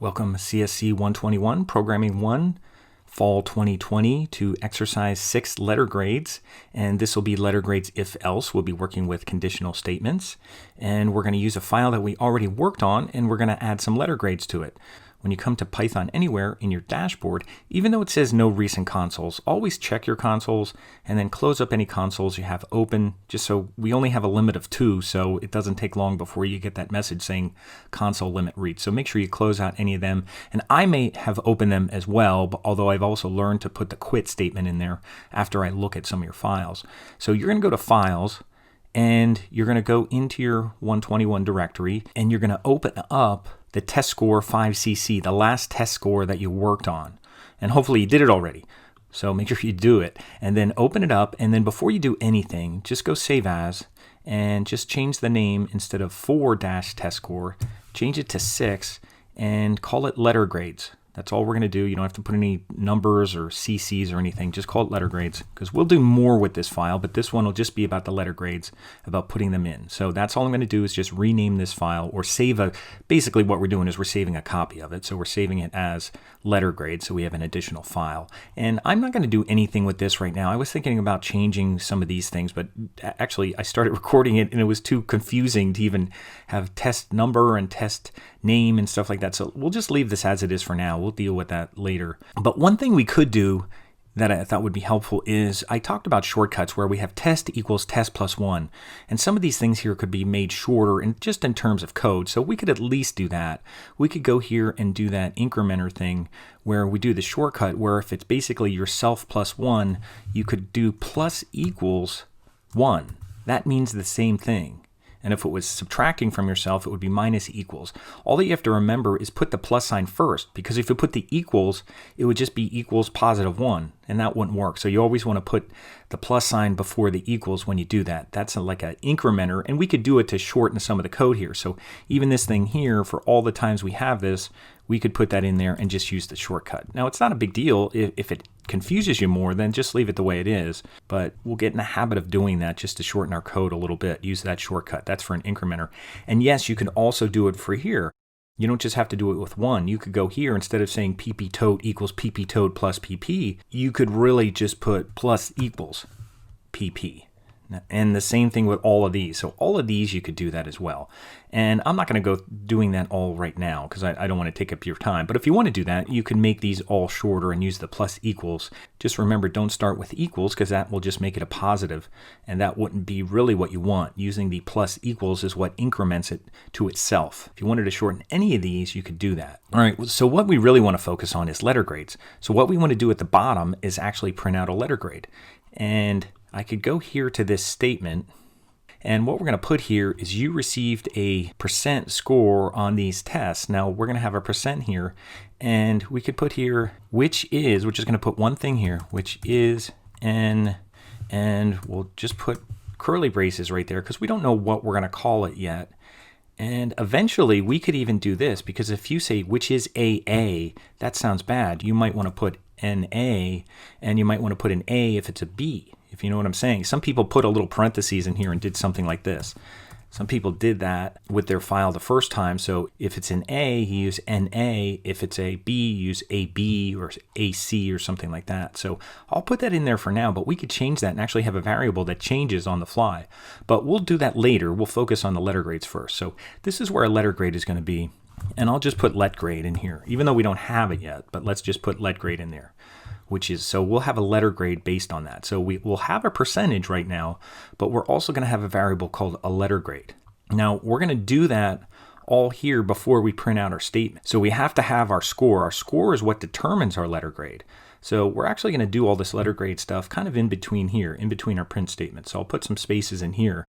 Welcome CSC 121, Programming 1, Fall 2020 to Exercise 6 letter grades. And this will be letter grades if-else. We'll be working with conditional statements. And we're going to use a file that we already worked on, and we're going to add some letter grades to it. When you come to Python Anywhere in your dashboard, even though it says no recent consoles, always check your consoles and then close up any consoles you have open, just so we only have a limit of 2, so it doesn't take long before you get that message saying console limit reached. So make sure you close out any of them. And I may have opened them as well, but although I've also learned to put the quit statement in there after I look at some of your files. So you're going to go to Files, and you're going to go into your 121 directory, and you're going to open up the test score 5cc, the last test score that you worked on. And hopefully you did it already. So make sure you do it. And then open it up, and then before you do anything, just go Save As, and just change the name. Instead of 4-test score, change it to 6, and call it letter grades. That's all we're going to do. You don't have to put any numbers or CCs or anything. Just call it letter grades, because we'll do more with this file, but this one will just be about the letter grades, about putting them in. So that's all I'm going to do is just rename this file or save basically what we're doing is we're saving a copy of it. So we're saving it as letter grades, so we have an additional file. And I'm not going to do anything with this right now. I was thinking about changing some of these things, but actually I started recording it and it was too confusing to even have test number and test name and stuff like that. So we'll just leave this as it is for now. We'll deal with that later. But one thing we could do that I thought would be helpful is I talked about shortcuts where we have test equals test plus 1. And some of these things here could be made shorter and just in terms of code. So we could at least do that. We could go here and do that incrementer thing where we do the shortcut where if it's basically yourself plus 1, you could do plus equals 1. That means the same thing. And if it was subtracting from yourself, it would be minus equals. All that you have to remember is put the plus sign first, because if you put the equals, it would just be equals positive 1, and that wouldn't work. So you always want to put the plus sign before the equals when you do that. That's like an incrementer, and we could do it to shorten some of the code here. So even this thing here, for all the times we have this, we could put that in there and just use the shortcut. Now, it's not a big deal. If it confuses you more, then just leave it the way it is. But we'll get in the habit of doing that just to shorten our code a little bit. Use that shortcut. That's for an incrementer. And yes, you can also do it for here. You don't just have to do it with 1. You could go here, instead of saying pp_tote equals pp_tote plus pp, you could really just put plus equals pp. And the same thing with all of these. So all of these, you could do that as well. And I'm not going to go doing that all right now because I don't want to take up your time. But if you want to do that, you can make these all shorter and use the plus equals. Just remember, don't start with equals because that will just make it a positive. And that wouldn't be really what you want. Using the plus equals is what increments it to itself. If you wanted to shorten any of these, you could do that. All right, so what we really want to focus on is letter grades. So what we want to do at the bottom is actually print out a letter grade. And I could go here to this statement, and what we're going to put here is you received a % score on these tests. Now we're going to have a % here, and we could put here which is, we're just going to put one thing here, which is n, and we'll just put curly braces right there because we don't know what we're going to call it yet. And eventually we could even do this, because if you say which is AA, that sounds bad. You might want to put NA, and you might want to put an A if it's a B. If you know what I'm saying. Some people put a little parentheses in here and did something like this. Some people did that with their file the first time. So if it's an A, you use NA. If it's a B, you use AB or AC or something like that. So I'll put that in there for now, but we could change that and actually have a variable that changes on the fly. But we'll do that later. We'll focus on the letter grades first. So this is where a letter grade is going to be. And I'll just put let grade in here, even though we don't have it yet, but let's just put let grade in there. So we'll have a letter grade based on that. So we'll have a percentage right now, but we're also going to have a variable called a letter grade. Now we're going to do that all here before we print out our statement. So we have to have our score. Our score is what determines our letter grade. So we're actually going to do all this letter grade stuff kind of in between here, in between our print statement. So I'll put some spaces in here.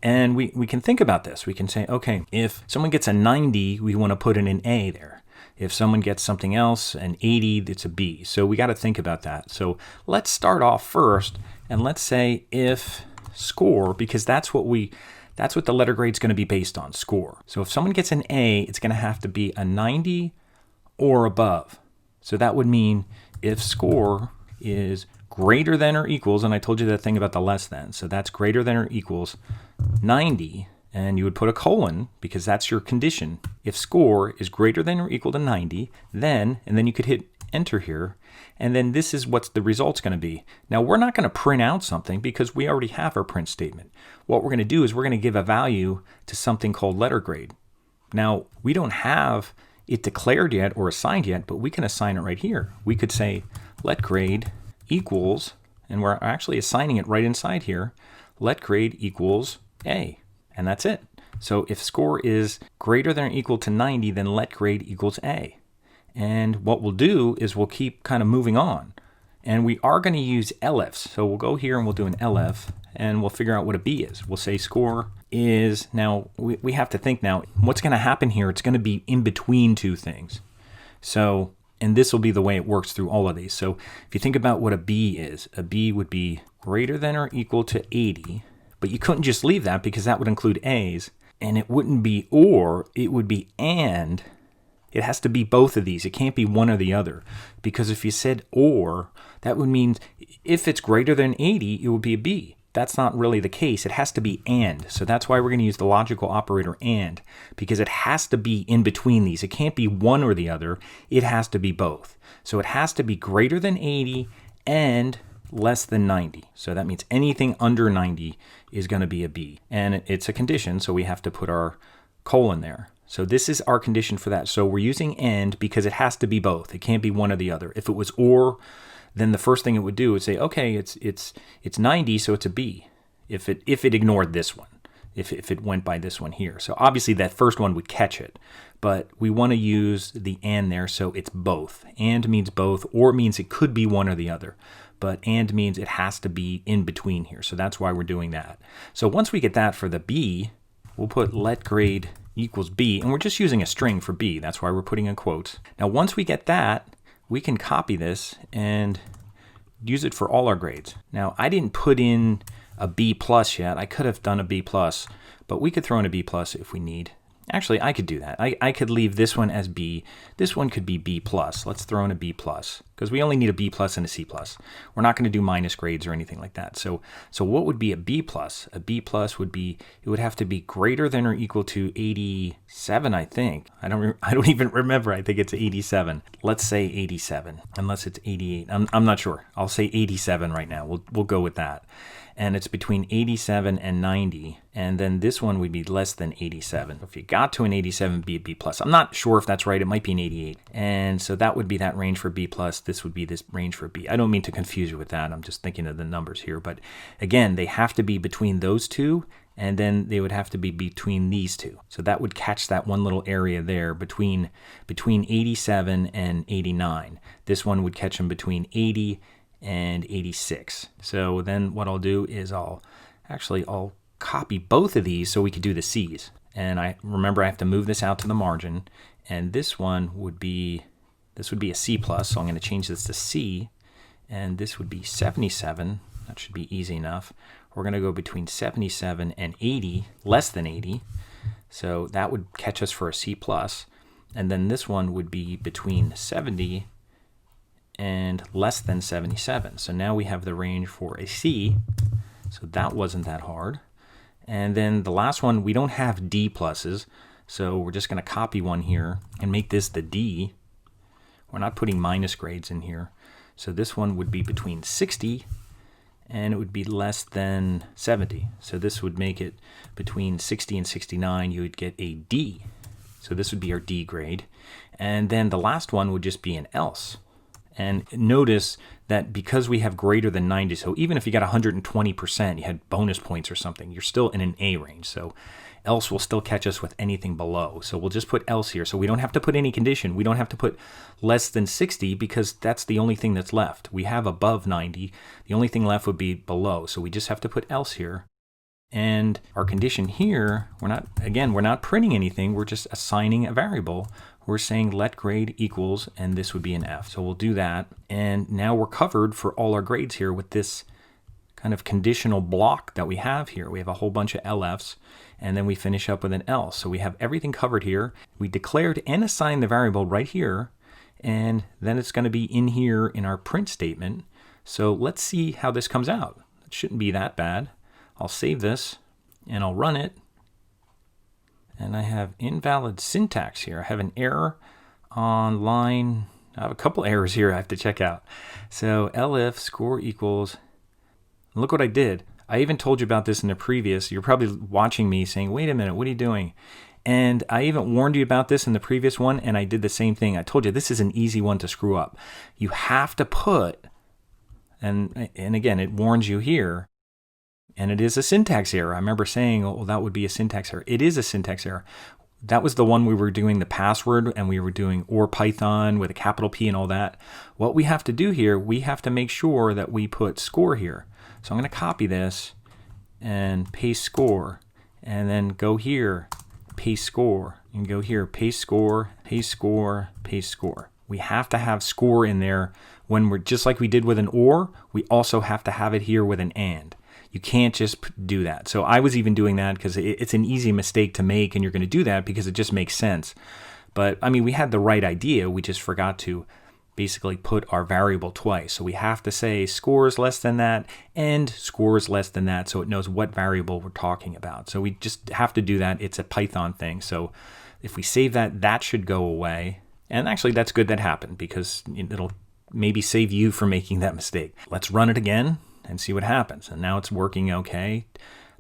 And we can think about this. We can say, okay, if someone gets a 90, we want to put in an A there. If someone gets something else, an 80, it's a B. So we got to think about that. So let's start off first, and let's say if score, because that's what the letter grade is going to be based on, score. So if someone gets an A, it's going to have to be a 90 or above. So that would mean if score is greater than or equals, and I told you that thing about the less than, so that's greater than or equals 90, and you would put a colon because that's your condition. If score is greater than or equal to 90, then, and then you could hit enter here, and then this is what the result's going to be. Now we're not going to print out something because we already have our print statement. What we're going to do is we're going to give a value to something called letter grade. Now we don't have it declared yet or assigned yet, but we can assign it right here. We could say let grade equals, and we're actually assigning it right inside here, let grade equals A. And that's it. So if score is greater than or equal to 90, then let grade equals A. And what we'll do is we'll keep kind of moving on. And we are going to use elifs. So we'll go here and we'll do an elif, and we'll figure out what a B is. We'll say score is, now we have to think now, what's going to happen here? It's going to be in between two things. So, and this will be the way it works through all of these. So if you think about what a B is, a B would be greater than or equal to 80. But you couldn't just leave that because that would include A's, and it wouldn't be or, it would be and. It has to be both of these. It can't be one or the other, because if you said or, that would mean if it's greater than 80, it would be a B. That's not really the case. It has to be and. So that's why we're going to use the logical operator and, because it has to be in between these. It can't be one or the other. It has to be both. So it has to be greater than 80 and less than 90. So that means anything under 90 is going to be a B. And it's a condition, so we have to put our colon there. So this is our condition for that. So we're using and because it has to be both. It can't be one or the other. If it was or, then the first thing it would do would say, okay, it's 90, so it's a B. If it ignored this one, if it went by this one here. So obviously that first one would catch it, but we want to use the and there, so it's both. And means both, or means it could be one or the other. But and means it has to be in between here. So that's why we're doing that. So once we get that for the B, we'll put let grade equals B, and we're just using a string for B. That's why we're putting in quotes. Now once we get that, we can copy this and use it for all our grades. Now I didn't put in a B plus yet. I could have done a B plus, but we could throw in a B plus if we need. Actually, I could do that. I could leave this one as B. This one could be B plus. Let's throw in a B plus because we only need a B plus and a C plus. We're not going to do minus grades or anything like that. So what would be a B plus? A B plus would be, it would have to be greater than or equal to 87, I think. I don't even remember. I think it's 87. Let's say 87, unless it's 88. I'm not sure. I'll say 87 right now. We'll go with that. And it's between 87 and 90, and then this one would be less than 87. If you got to an 87, be a B plus. I'm not sure if that's right. It might be an 88. And so that would be that range for B plus. This would be this range for B. I don't mean to confuse you with that. I'm just thinking of the numbers here. But again, they have to be between those two, and then they would have to be between these two. So that would catch that one little area there between 87 and 89. This one would catch them between 80 and 86. So then what I'll do is I'll copy both of these so we could do the C's. And I have to move this out to the margin, and this one would be, this would be a C plus, so I'm going to change this to C, and this would be 77. That should be easy enough. We're going to go between 77 and 80, less than 80. So that would catch us for a C plus. And then this one would be between 70 and less than 77. So now we have the range for a C. So that wasn't that hard. And then the last one, we don't have D pluses. So we're just going to copy one here and make this the D. We're not putting minus grades in here. So this one would be between 60 and it would be less than 70. So this would make it between 60 and 69. You would get a D. So this would be our D grade. And then the last one would just be an else. And notice that because we have greater than 90, so even if you got 120%, you had bonus points or something, you're still in an A range. So else will still catch us with anything below. So we'll just put else here. So we don't have to put any condition. We don't have to put less than 60 because that's the only thing that's left. We have above 90. The only thing left would be below. So we just have to put else here. And our condition here, we're not printing anything. We're just assigning a variable. We're saying let grade equals, and this would be an F. So we'll do that. And now we're covered for all our grades here with this kind of conditional block that we have here. We have a whole bunch of LFs, and then we finish up with an else. So we have everything covered here. We declared and assigned the variable right here, and then it's going to be in here in our print statement. So let's see how this comes out. It shouldn't be that bad. I'll save this, and I'll run it. and I have invalid syntax here. I have an error on line, I have a couple errors here I have to check out. So elif score equals, look what I did. I even told you about this in the previous. You're probably watching me saying, wait a minute, what are you doing? And I even warned you about this in the previous one, and I did the same thing. I told you this is an easy one to screw up. You have to put, and again, it warns you here, and it is a syntax error. I remember saying, oh, that would be a syntax error. It is a syntax error. That was the one we were doing the password, and we were doing or Python with a capital P and all that. What we have to do here, we have to make sure that we put score here. So I'm going to copy this and paste score, and then go here, paste score, and go here, paste score, paste score, paste score. We have to have score in there when we're, just like we did with an or, we also have to have it here with an and. You can't just do that. So I was even doing that because it's an easy mistake to make, and you're going to do that because it just makes sense. But I mean, we had the right idea. We just forgot to basically put our variable twice. So we have to say scores less than that and scores less than that, so it knows what variable we're talking about. So we just have to do that. It's a Python thing. So if we save that, that should go away. And actually, that's good that happened because it'll maybe save you from making that mistake. Let's run it again and see what happens. And now it's working okay.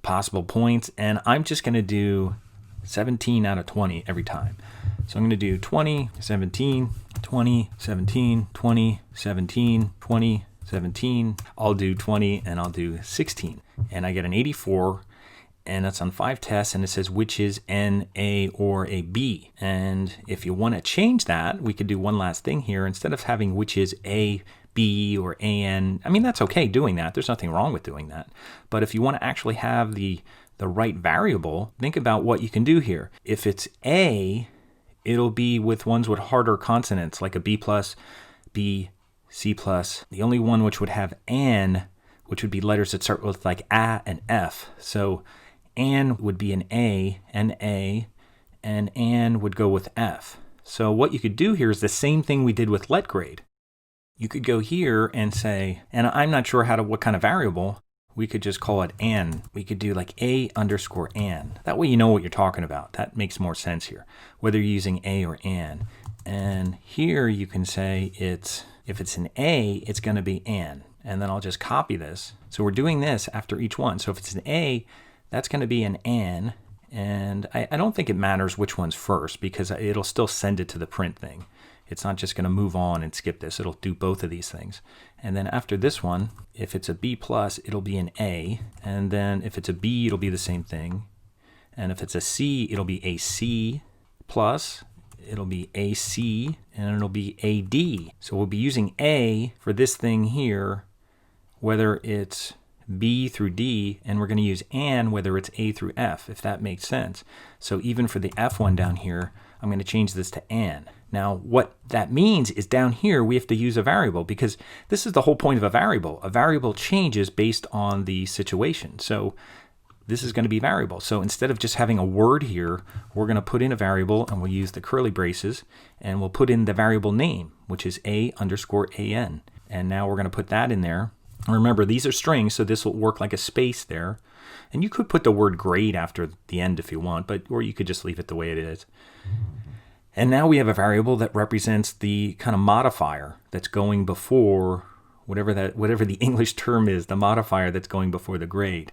Possible points. And I'm just going to do 17 out of 20 every time. So I'm going to do 20, 17, 20, 17, 20, 17, 20, 17. I'll do 20 and I'll do 16. And I get an 84. And that's on 5 tests, and it says which is an A or a B. And if you want to change that, we could do one last thing here. Instead of having which is A, B, or AN, I mean, that's okay doing that. There's nothing wrong with doing that. But if you want to actually have the right variable, think about what you can do here. If it's A, it'll be with ones with harder consonants, like a B plus, B, C plus. The only one which would have an, which would be letters that start with like A and F. So an would be an A, and an would go with F. So what you could do here is the same thing we did with letgrade. You could go here and say, and I'm not sure what kind of variable, we could just call it an. We could do like A underscore an. That way you know what you're talking about. That makes more sense here, whether you're using A or an. And here you can say if it's an A, it's going to be an. And then I'll just copy this. So we're doing this after each one. So if it's an A, that's going to be an an, and I don't think it matters which one's first because it'll still send it to the print thing. It's not just going to move on and skip this. It'll do both of these things. And then after this one, if it's a B plus, it'll be an A, and then if it's a B, it'll be the same thing. And if it's a C, it'll be a C plus, it'll be a C, and it'll be a D. So we'll be using A for this thing here, whether it's B through D, and we're going to use an whether it's A through F, if that makes sense. So even for the F one down here, I'm going to change this to an. Now what that means is down here we have to use a variable, because this is the whole point of a variable. A variable changes based on the situation. So this is going to be variable. So instead of just having a word here, we're going to put in a variable, and we'll use the curly braces, and we'll put in the variable name, which is A underscore an. And now we're going to put that in there. Remember, these are strings, so this will work like a space there. And you could put the word grade after the end if you want, or you could just leave it the way it is. And now we have a variable that represents the kind of modifier that's going before whatever the English term is, the modifier that's going before the grade.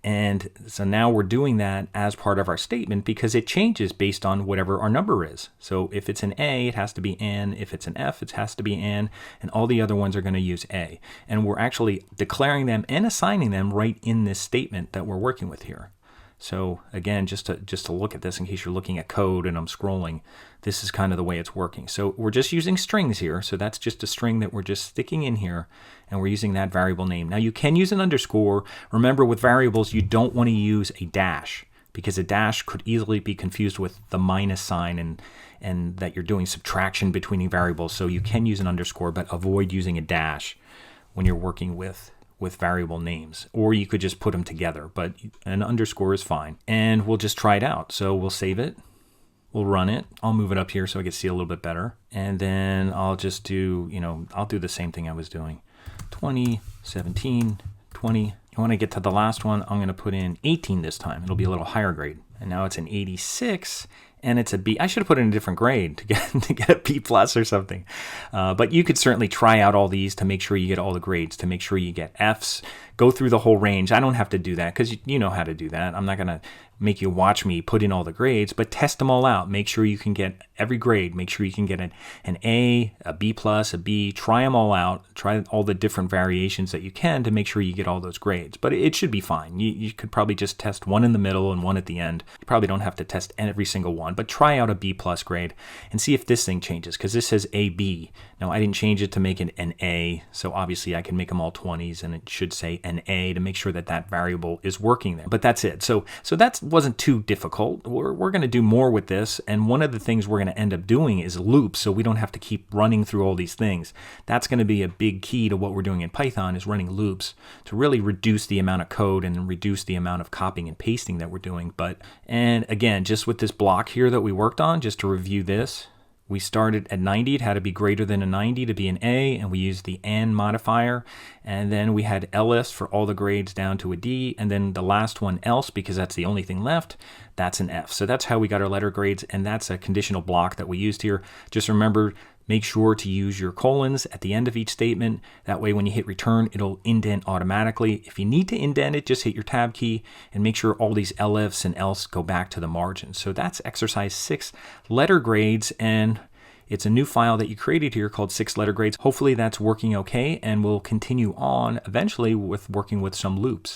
And so now we're doing that as part of our statement because it changes based on whatever our number is. So if it's an A, it has to be an. If it's an F, it has to be an. And all the other ones are going to use A. And we're actually declaring them and assigning them right in this statement that we're working with here. So again, just to look at this in case you're looking at code and I'm scrolling, this is kind of the way it's working. So we're just using strings here. So that's just a string that we're just sticking in here, and we're using that variable name. Now you can use an underscore. Remember, with variables, you don't want to use a dash, because a dash could easily be confused with the minus sign and that you're doing subtraction between variables. So you can use an underscore, but avoid using a dash when you're working with variable names, or you could just put them together, but an underscore is fine. And we'll just try it out. So we'll save it, we'll run it. I'll move it up here so I can see a little bit better. And then I'll just do, I'll do the same thing I was doing. 20, 17, 20. When I get to the last one, I'm going to put in 18 this time. It'll be a little higher grade. And now it's an 86, and it's a B. I should have put it in a different grade to get a B plus or something. But you could certainly try out all these to make sure you get all the grades, to make sure you get Fs. Go through the whole range. I don't have to do that because you know how to do that. I'm not going to make you watch me put in all the grades, but test them all out. Make sure you can get every grade. Make sure you can get an A, a B plus, a B. Try them all out. Try all the different variations that you can to make sure you get all those grades. But it should be fine. You could probably just test one in the middle and one at the end. You probably don't have to test every single one, but try out a B plus grade and see if this thing changes, because this says AB. Now, I didn't change it to make it an A, so obviously I can make them all 20s, and it should say an A to make sure that that variable is working there. But that's it. So that wasn't too difficult. We're going to do more with this, and one of the things we're going to end up doing is loops, so we don't have to keep running through all these things. That's going to be a big key to what we're doing in Python, is running loops to really reduce the amount of code and reduce the amount of copying and pasting that we're doing. And again, just with this block here that we worked on, just to review this, we started at 90. It had to be greater than a 90 to be an A, and we used the AND modifier. And then we had else for all the grades down to a D, and then the last one else, because that's the only thing left, that's an F. So that's how we got our letter grades, and that's a conditional block that we used here. Just remember, make sure to use your colons at the end of each statement. That way when you hit return, it'll indent automatically. If you need to indent it, just hit your tab key and make sure all these elifs and else go back to the margin. So that's exercise 6, letter grades, and it's a new file that you created here called 6 letter grades. Hopefully that's working okay, and we'll continue on eventually with working with some loops.